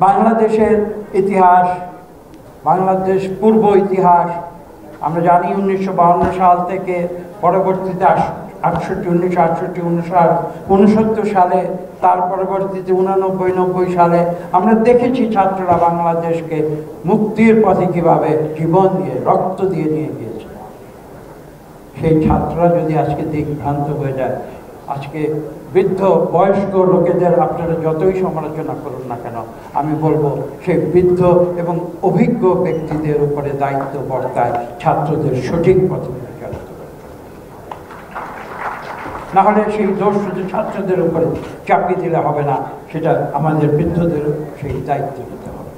বাংলাদেশের ইতিহাস, বাংলাদেশ পূর্ব ইতিহাস আমরা জানি 1952 সাল থেকে পরবর্তীতে 1968, 1969 সালে, তার পরবর্তীতে 89, 90 সালে আমরা দেখেছি ছাত্ররা বাংলাদেশকে মুক্তির পথে কীভাবে জীবন দিয়ে রক্ত দিয়ে নিয়ে গিয়েছে। সেই ছাত্ররা যদি আজকে দিকভ্রান্ত হয়ে যায়, আজকে বৃদ্ধ বয়স্ক লোকেদের আপনারা যতই সমালোচনা করুন না কেন, আমি বলবো সেই বৃদ্ধ এবং অভিজ্ঞ ব্যক্তিদের উপরে দায়িত্ব বর্তায় ছাত্রদের সঠিক পথে পরিচালিত করা। না হলে সেই দোষ শুধু ছাত্রদের উপরে চাপিয়ে দিলে হবে না, সেটা আমাদের বৃদ্ধদের সেই দায়িত্ব নিতে হবে।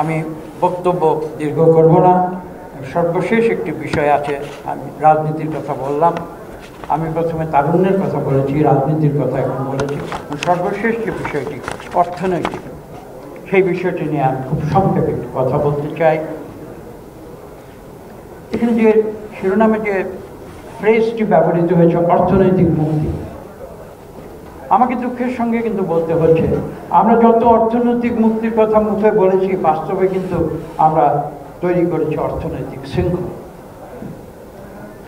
আমি বক্তব্য দীর্ঘ করব না। সর্বশেষ একটি বিষয় আছে, আমি রাজনীতির কথা বললাম, আমি প্রথমে তারুণ্যের কথা বলেছি, রাজনীতির কথা এখন বলেছি। সর্বশেষ যে বিষয়টি অর্থনৈতিক, সেই বিষয়টি নিয়ে আমি খুব সংক্ষেপে একটু কথা বলতে চাই। এখানে যে শিরোনামে যে ফ্রেজটি ব্যবহৃত হয়েছে অর্থনৈতিক মুক্তি, আমাকে দুঃখের সঙ্গে কিন্তু বলতে হচ্ছে আমরা যত অর্থনৈতিক মুক্তির কথা মুখে বলেছি, বাস্তবে কিন্তু আমরা তৈরি করেছি অর্থনৈতিক শৃঙ্খলা।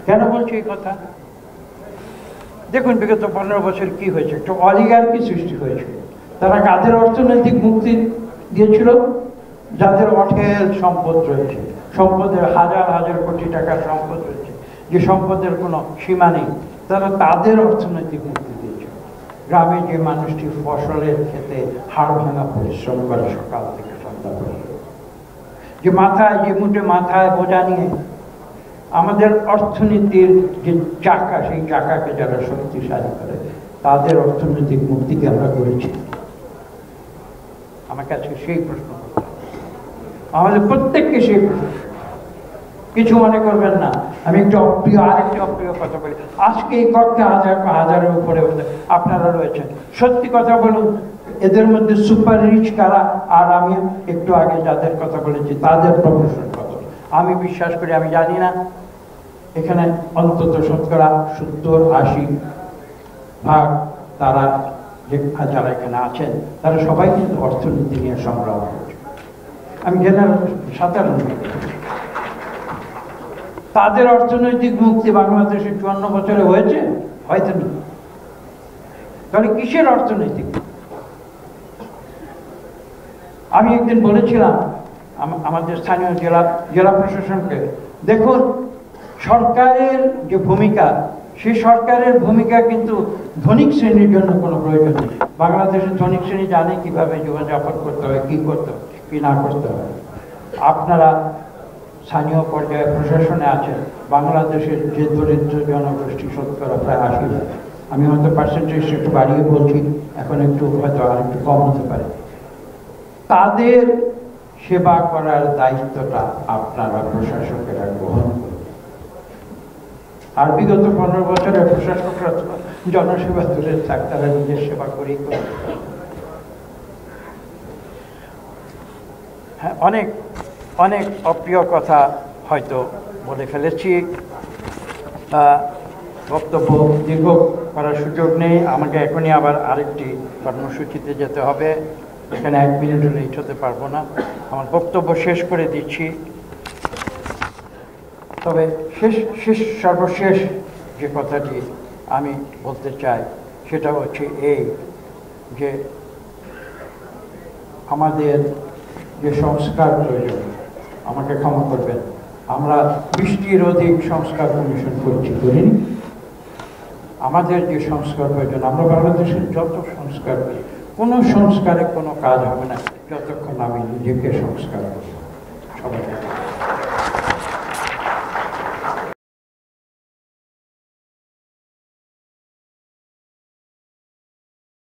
কেন বলছি এই কথা? দেখুন বিগত 15 বছর কি হয়েছে, একটা অলিগার্কি সৃষ্টি হয়েছিল। তারা কাদের অর্থনৈতিক মুক্তি দিয়েছিল? যাদের অঢেল সম্পদ রয়েছে, সম্পদের হাজার হাজার কোটি টাকার সম্পদ রয়েছে, যে সম্পদের কোনো সীমা নেই, তারা তাদের অর্থনৈতিক মুক্তি দিয়েছিল। গ্রামে যে মানুষটি ফসলের ক্ষেতে হাড় ভাঙা পরিশ্রম করে সকাল থেকে সন্ধ্যা পর্যন্ত, যে মাথায় যে মুঠে মাথায় বোঝা নিয়ে আমাদের অর্থনীতির যে চাকা, সেই চাকাকে যারা শক্তিশালী করে, তাদের অর্থনৈতিক মুক্তিকে আমরা করেছি। আমার কাছে সেই প্রশ্ন করতে হবে, আমাদের প্রত্যেককে সেই প্রশ্ন। কিছু মনে করবেন না, আমি একটু আরেকটি অপ্রিয় কথা বলি। আজকে এই কক্ষে হাজারের উপরে আপনারা রয়েছেন, সত্যি কথা বলুন, এদের মধ্যে সুপার রিচ কারা? আর আমি একটু আগে যাদের কথা বলেছি তাদের প্রফেশন কত? আমি বিশ্বাস করি, আমি জানি না, এখানে অন্তত 70-80% তারা যারা এখানে আছেন, তারা সবাই কিন্তু অর্থনীতি নিয়ে সংগ্রাম করছে। আমি সাধারণ তাদের অর্থনৈতিক মুক্তি বাংলাদেশে 54 বছরে হয়েছে? হয়তো না। তাহলে কিসের অর্থনৈতিক? আমি একদিন বলেছিলাম আমাদের স্থানীয় জেলা প্রশাসনকে, দেখুন সরকারের যে ভূমিকা, সেই সরকারের ভূমিকা কিন্তু ধনিক শ্রেণীর জন্য কোনো প্রয়োজন নেই। বাংলাদেশের ধনিক শ্রেণী জানে কিভাবে জীবনযাপন করতে হয়, কি করতে হয়, কি না করতে হয়। আপনারা স্থানীয় পর্যায়ে প্রশাসনে আছেন, বাংলাদেশের যে দরিদ্র জনগোষ্ঠী শতকরা প্রায় 80%, আমি হয়তো পার্সেন্টেজ একটু বাড়িয়ে বলছি, এখন একটু হয়তো আর একটু কম হতে পারে, তাদের সেবা করার দায়িত্বটা আপনারা প্রশাসকেরা গ্রহণ করুন। আর বিগত 15 বছরে প্রশাসকরা জনসেবা দূরে থাক, তারা নিজের সেবা করেই করে। হ্যাঁ, অনেক অনেক অপ্রিয় কথা হয়তো বলে ফেলেছি, বক্তব্য দীর্ঘ করার সুযোগ নেই। আমাকে এখনই আবার আরেকটি কর্মসূচিতে যেতে হবে, এখানে 1 মিনিটও লেট হতে পারবো না। আমার বক্তব্য শেষ করে দিচ্ছি। তবে সর্বশেষ যে কথাটি আমি বলতে চাই সেটা হচ্ছে এই, যে আমাদের যে সংস্কার প্রয়োজন, আমাকে ক্ষমা করবেন, আমরা 20টির অধিক সংস্কার কমিশন করিনি। আমাদের যে সংস্কার প্রয়োজন, আমরা বাংলাদেশের যত সংস্কার করি, কোনো সংস্কারে কোনো কাজ হবে না যতক্ষণ আমি নিজেকে সংস্কার করি। সবাই